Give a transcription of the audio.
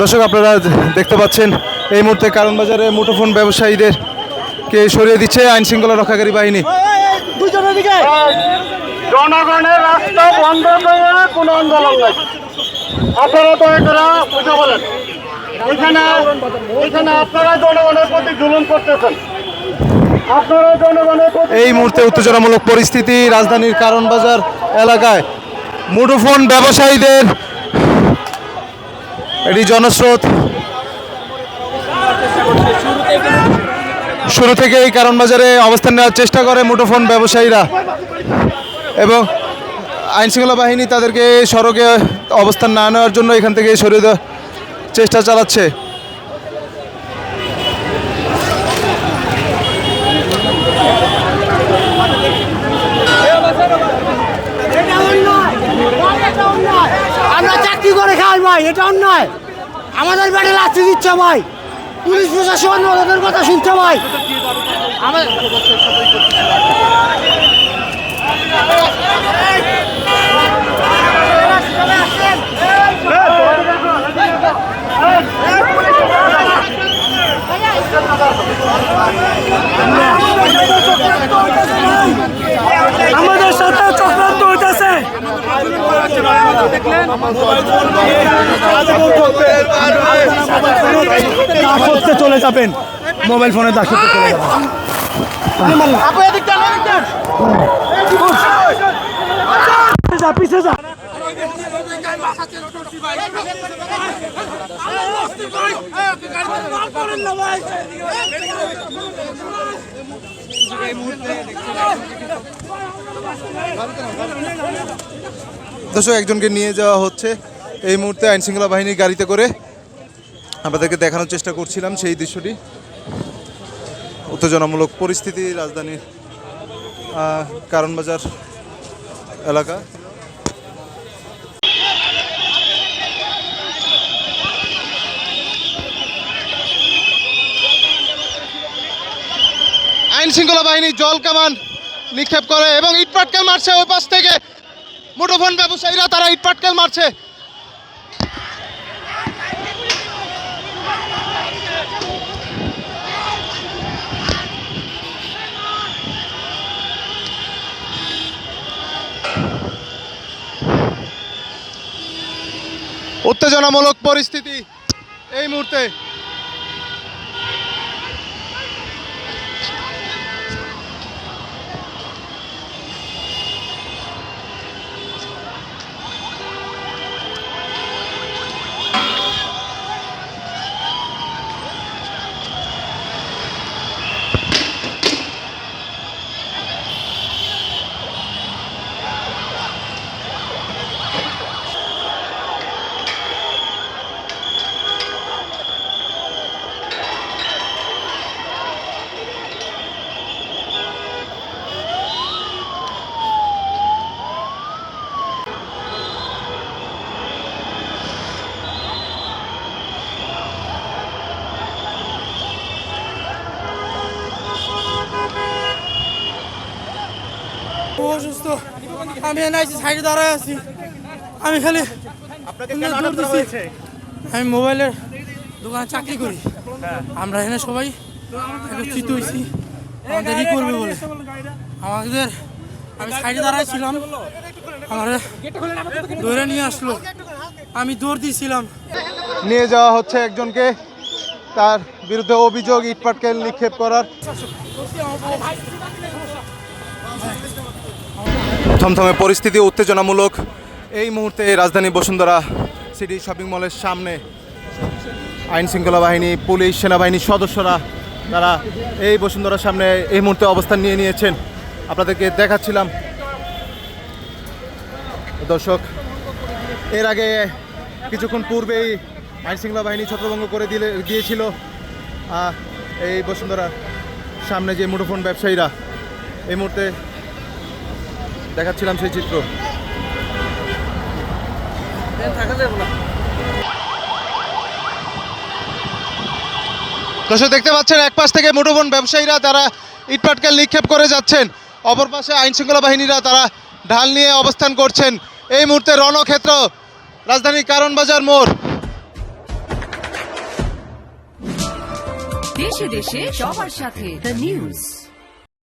দর্শক আপনারা দেখতে পাচ্ছেন এই মুহূর্তে কারণ বাজারে মুঠোফোন ব্যবসায়ীদেরকে সরিয়ে দিচ্ছে আইন শৃঙ্খলা রক্ষাকারী বাহিনী। জনগণের রাস্তা বন্ধ করে কোনো আন্দোলন নাই। আপনারা তো এরা কথা বলেন, এখানে আপনারা জনগণের প্রতি জুলুম করতেছেন। এই মুহূর্তে উত্তেজনামূলক পরিস্থিতি রাজধানীর কারণ বাজার এলাকায়। মুঠোফোন ব্যবসায়ীদের এটি জনস্রোত শুরু থেকে এই কারণ বাজারে অবস্থান নেওয়ার চেষ্টা করে মুঠোফোন ব্যবসায়ীরা এবং আইনশৃঙ্খলা বাহিনী তাদেরকে সড়কে অবস্থান না নেওয়ার জন্য এখান থেকে সরিয়ে দেওয়ার চেষ্টা চালাচ্ছে। আমরা চাকরি করে খাই ভাই, এটা অন্যায়। আমাদের বাড়ি লাঠি দিচ্ছে ভাই, পুলিশ প্রশাসন ওদের কথা শুনছে ভাই। আমাদের সাথে চক্রান্ত হইতেছে। চলে যাবেন মোবাইল ফোনে দাসত্ব চলে যাবেন। পিছে যা দর্শক একজনকে নিয়ে যাওয়া হচ্ছে এই মুহূর্তে আইনশৃঙ্খলা বাহিনীর গাড়িতে করে। আপনাদেরকে দেখানোর চেষ্টা করছিলাম সেই দৃশ্যটি। উত্তেজনামূলক পরিস্থিতি রাজধানীর কারণ বাজার এলাকা। আইনশৃঙ্খলা বাহিনী জল কামান নিক্ষেপ করে এবং ইটপাটকেল মারছে ওই পাশ থেকে। মুঠোফোন ব্যবসায়ীরা তারা ইটপাটকেল মারছে। উত্তেজনামূলক পরিস্থিতি এই মুহূর্তে। অসুস্থ, আমি এনআইসি সাইডে দাঁড়ায় আছি। আমি খালি আমি মোবাইলের দোকানে চাকরি করি। আমরা এখানে সবাই একত্রিত হয়েছি আমাদের ই করবে বলে। আমাদের আমি সাইডে দাঁড়াইছিলাম, আমার ধরে নিয়ে আসলো, আমি দৌড় দিয়েছিলাম। নিয়ে যাওয়া হচ্ছে একজনকে, তার বিরুদ্ধে অভিযোগ ইটপাটকেল নিক্ষেপ করার। থমথমে পরিস্থিতি, উত্তেজনামূলক এই মুহূর্তে রাজধানী বসুন্ধরা সিটি শপিং মলের সামনে আইন শৃঙ্খলা বাহিনী, পুলিশ, সেনাবাহিনীর সদস্যরা তারা এই বসুন্ধরার সামনে এই মুহূর্তে অবস্থান নিয়ে নিয়েছেন। আপনাদেরকে দেখাচ্ছিলাম দর্শক। এর আগে কিছুক্ষণ পূর্বেই আইন শৃঙ্খলা বাহিনী ছত্রভঙ্গ করে দিয়েছিল এই বসুন্ধরার সামনে যে মুঠোফোন ব্যবসায়ীরা। এই মুহূর্তে দেখাচ্ছিলাম সেই চিত্র। দর্শক দেখতে পাচ্ছেন এক পাশ থেকে মুঠোফোন ব্যবসায়ীরা তারা ইটপাটকেল নিক্ষেপ করে যাচ্ছেন, অপর পাশে আইনশৃঙ্খলা বাহিনীরা তারা ঢাল নিয়ে অবস্থান করছেন। এই মুহূর্তে রণক্ষেত্র রাজধানীর কারণ বাজার মোড়। দেশে দেশে সবার সাথে দ্য নিউজ।